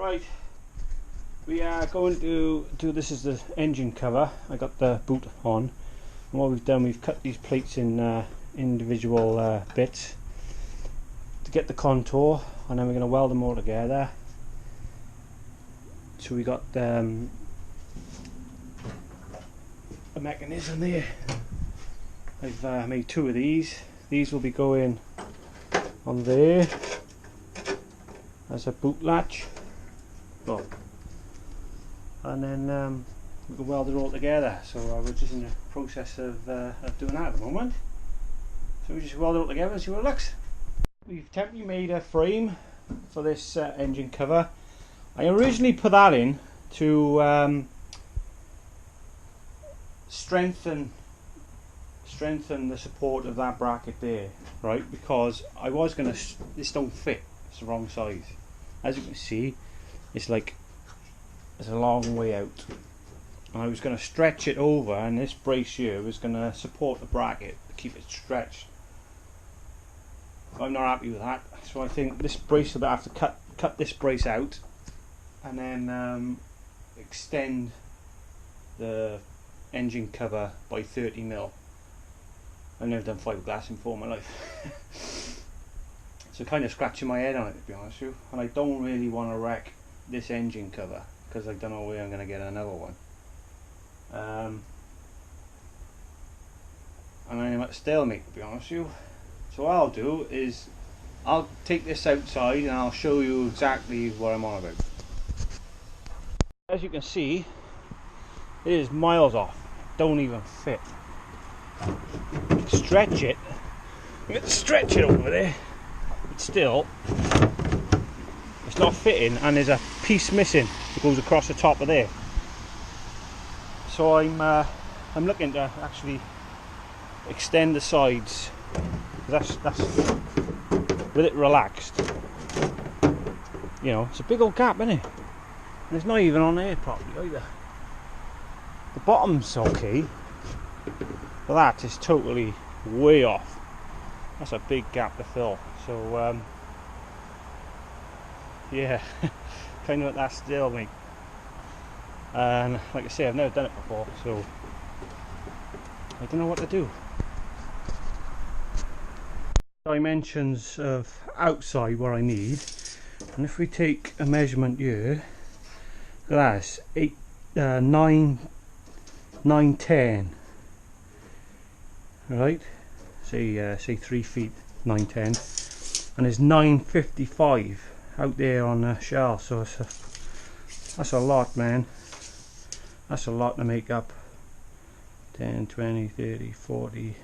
Right, we are going to do, this is the engine cover. I got the boot on, and what we've done, we've cut these plates in individual bits to get the contour, and then we're going to weld them all together. So we got a mechanism there. I've made two of these. These will be going on there as a boot latch. Well, and then we can weld it all together. So we're just in the process of doing that at the moment. So we just weld it all together and see what it looks. We've temporarily made a frame for this engine cover. I originally put that in to strengthen the support of that bracket there, right? Because I was gonna, this don't fit, it's the wrong size. As you can see, it's like it's a long way out, and I was going to stretch it over, and this brace here was going to support the bracket to keep it stretched. I'm not happy with that, so I think this brace will have to cut this brace out and then extend the engine cover by 30mm. I've never done fiberglass before in my life. So kind of scratching my head on it, to be honest with you, and I don't really want to wreck this engine cover because I don't know where I'm going to get another one. And I'm at stalemate, to be honest with you. So what I'll do is I'll take this outside and I'll show you exactly what I'm on about. As you can see, it is miles off, don't even fit. Stretch it, I'm going to stretch it over there. Still, it's not fitting, and there's a piece missing that goes across the top of there. So I'm looking to actually extend the sides. That's with it relaxed. You know, it's a big old gap, isn't it? And it's not even on there properly either. The bottom's okay, but that is totally way off. That's a big gap to fill. So yeah, kind of at that still, mate. And like I say, I've never done it before, so I don't know what to do. Dimensions of outside what I need, and if we take a measurement here, look at that, 9'10", right? Say 3 feet 9'10", and there's 9'55" out there on the shelf. So that's a lot, man. That's a lot to make up 10, 20, 30, 40,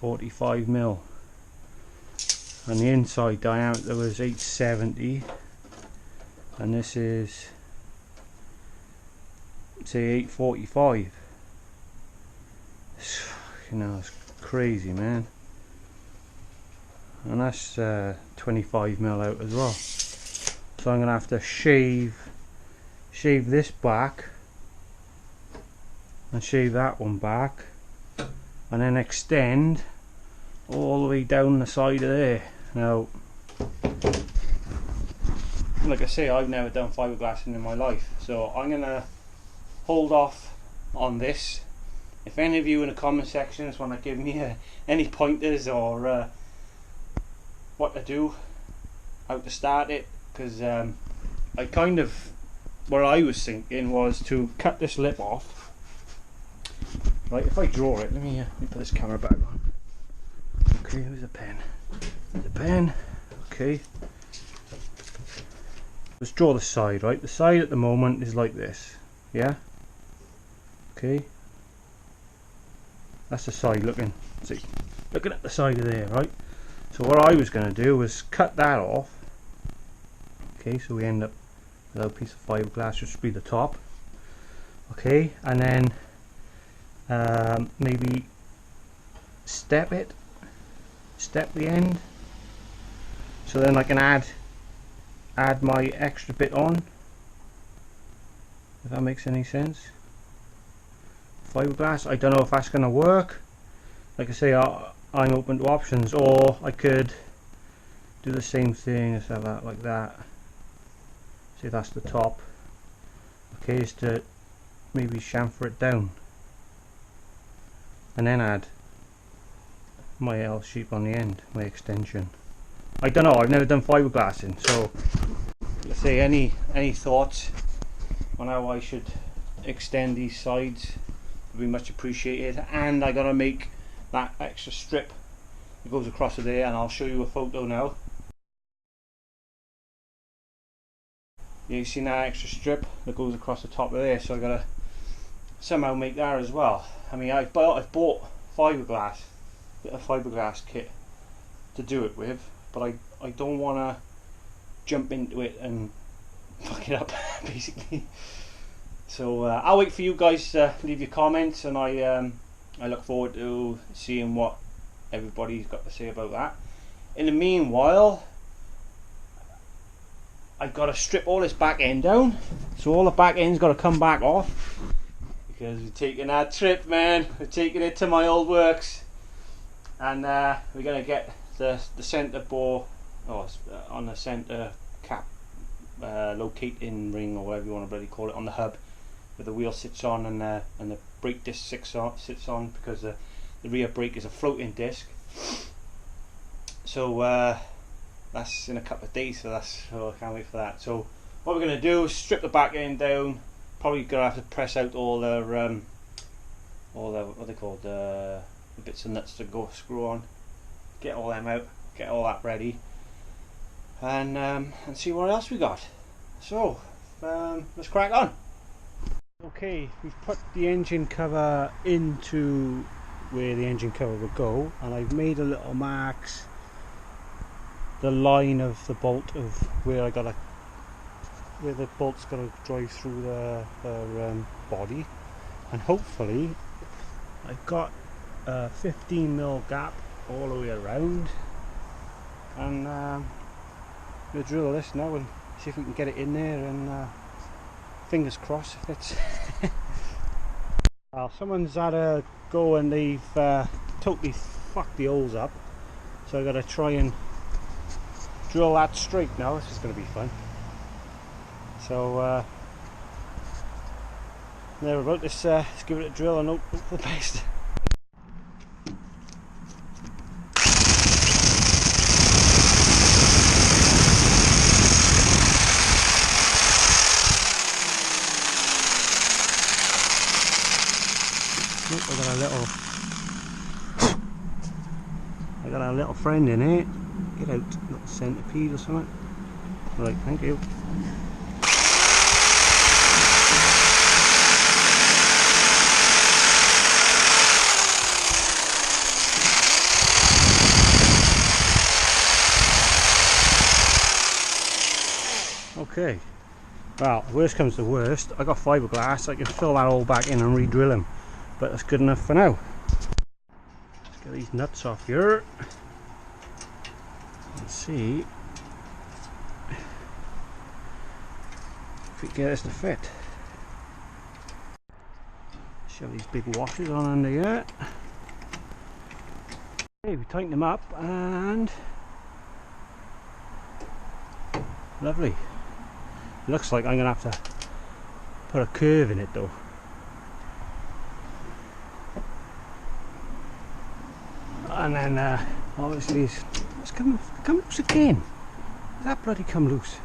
45mm. And the inside diameter was 870, and this is say 845. You know, it's crazy, man. And that's 25mm out as well. So I'm gonna have to shave this back and shave that one back, and then extend all the way down the side of there. Now, like I say, I've never done fiberglassing in my life, so I'm gonna hold off on this. If any of you in the comment sections want to give me any pointers or what to do, how to start it, because I kind of, what I was thinking was to cut this lip off. Right, if I draw it, let me put this camera back on. Okay, here's a pen. There's a pen. Okay. Let's draw the side, right? The side at the moment is like this. Yeah? Okay. That's the side looking. See, looking at the side of there, right? So what I was going to do was cut that off. Okay, so we end up with a piece of fiberglass, which will be the top. Okay, and then maybe step the end, so then I can add my extra bit on, if that makes any sense. Fiberglass, I don't know if that's going to work. Like I say, I'm open to options, or I could do the same thing, just have that like that, See, that's the top. Okay, is to maybe chamfer it down and then add my L shape on the end, my extension. I don't know, I've never done fiberglassing, so let's say any thoughts on how I should extend these sides would be much appreciated. And I gotta make that extra strip that goes across there, and I'll show you a photo now. Yeah, you seen that extra strip that goes across the top of there, so I gotta somehow make that as well. I mean, I've bought fiberglass, a fiberglass kit to do it with, but I don't want to jump into it and fuck it up basically. So I'll wait for you guys to leave your comments, and I look forward to seeing what everybody's got to say about that. In the meanwhile, I've got to strip all this back end down, so all the back end's got to come back off, because we're taking that trip, man. We're taking it to my old works, and we're going to get the centre bore, on the centre cap locating ring, or whatever you want to really call it, on the hub where the wheel sits on, and the brake disc sits on, because the rear brake is a floating disc. So that's in a couple of days, so I can't wait for that. So what we're going to do is strip the back end down. Probably going to have to press out all the what they called, the bits of nuts to go screw on, get all them out, get all that ready, and see what else we got. So let's crack on. Okay, we've put the engine cover into where the engine cover would go, and I've made a little marks, the line of the bolt of where the bolt's got to drive through the body, and hopefully I've got a 15mm gap all the way around, and we'll drill this now and see if we can get it in there, and fingers crossed if it's well, someone's had a go and they've totally fucked the holes up, so I've got to try and drill that straight now. This is going to be fun. So there about this. Let's give it a drill and hope for the best. I got a little friend in here. Get out, little centipede or something. Right, thank you. Okay, well, worst comes to worst, I got fiberglass, I can fill that all back in and re-drill them, but that's good enough for now. Let's get these nuts off here and see if we can get this to fit. Shove these big washers on under here. Okay, we tighten them up and lovely. Looks like I'm going to have to put a curve in it though. And then obviously it's come loose again. That bloody come loose.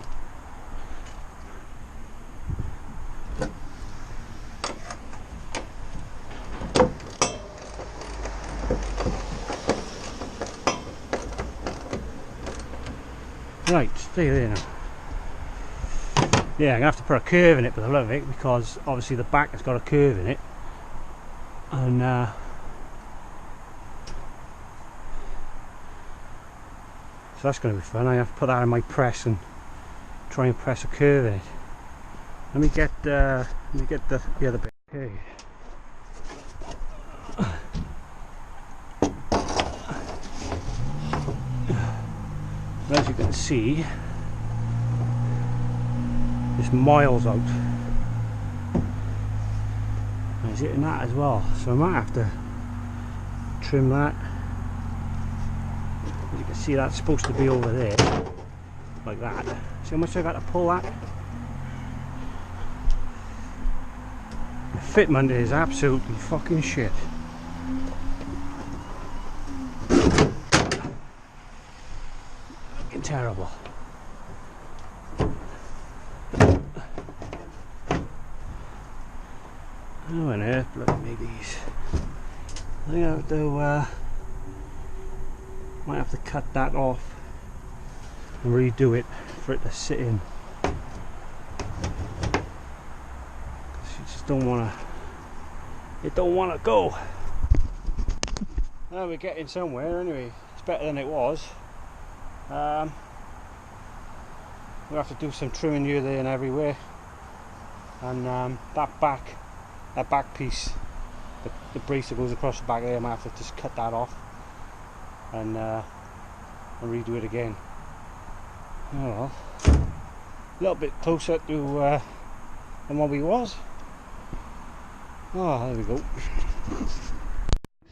Right, stay there now. Yeah, I'm going to have to put a curve in it for the love of it, because obviously the back has got a curve in it, and so that's going to be fun. I have to put that in my press and try and press a curve in it. Let me get the other bit. Okay. As you can see, it's miles out. And it's hitting that as well, so I might have to trim that. As you can see, that's supposed to be over there, like that. See how much I got to pull that? fitment is absolutely fucking shit. Fucking terrible. How on earth bloody make these? I think I have to might have to cut that off and redo it for it to sit in. You just don't want to. It don't want to go. Well, we're getting somewhere anyway. It's better than it was. We'll have to do some trimming here, there, and everywhere. And that back piece, the brace that goes across the back there, I might have to just cut that off and redo it again. Oh well, a little bit closer to than what we was. Oh, there we go.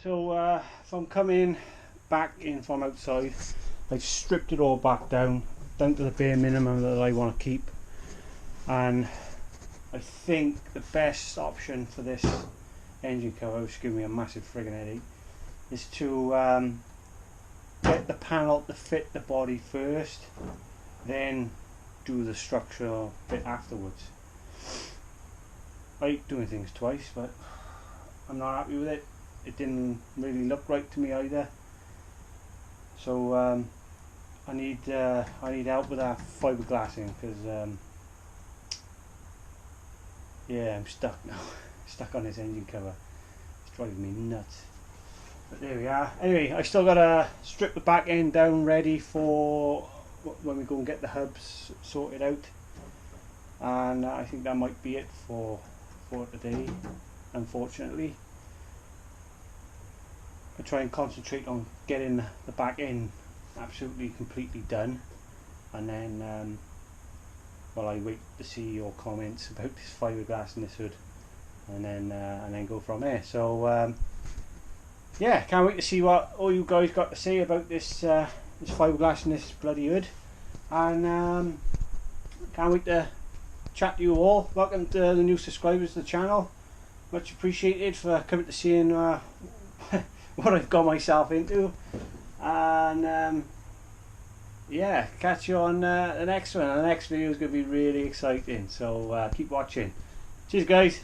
So if I'm coming back in from outside, I've stripped it all back down to the bare minimum that I want to keep, and I think the best option for this engine cover, which is giving me a massive friggin' headache, is to get the panel to fit the body first, then do the structural bit afterwards. I hate doing things twice, but I'm not happy with it. It didn't really look right to me either. So I need help with that fiberglassing, because yeah, I'm stuck now. Stuck on this engine cover. It's driving me nuts. But there we are. Anyway, I still got to strip the back end down ready for when we go and get the hubs sorted out. And I think that might be it for today, unfortunately. I try and concentrate on getting the back end absolutely completely done, and then while I wait to see your comments about this fiberglass in this hood, and then go from there. So yeah, can't wait to see what all you guys got to say about this this fiberglass in this bloody hood, and can't wait to chat to you all. Welcome to the new subscribers to the channel. Much appreciated for coming to seeing what I've got myself into, and yeah, catch you on the next one. The next video is going to be really exciting, so keep watching. Cheers guys.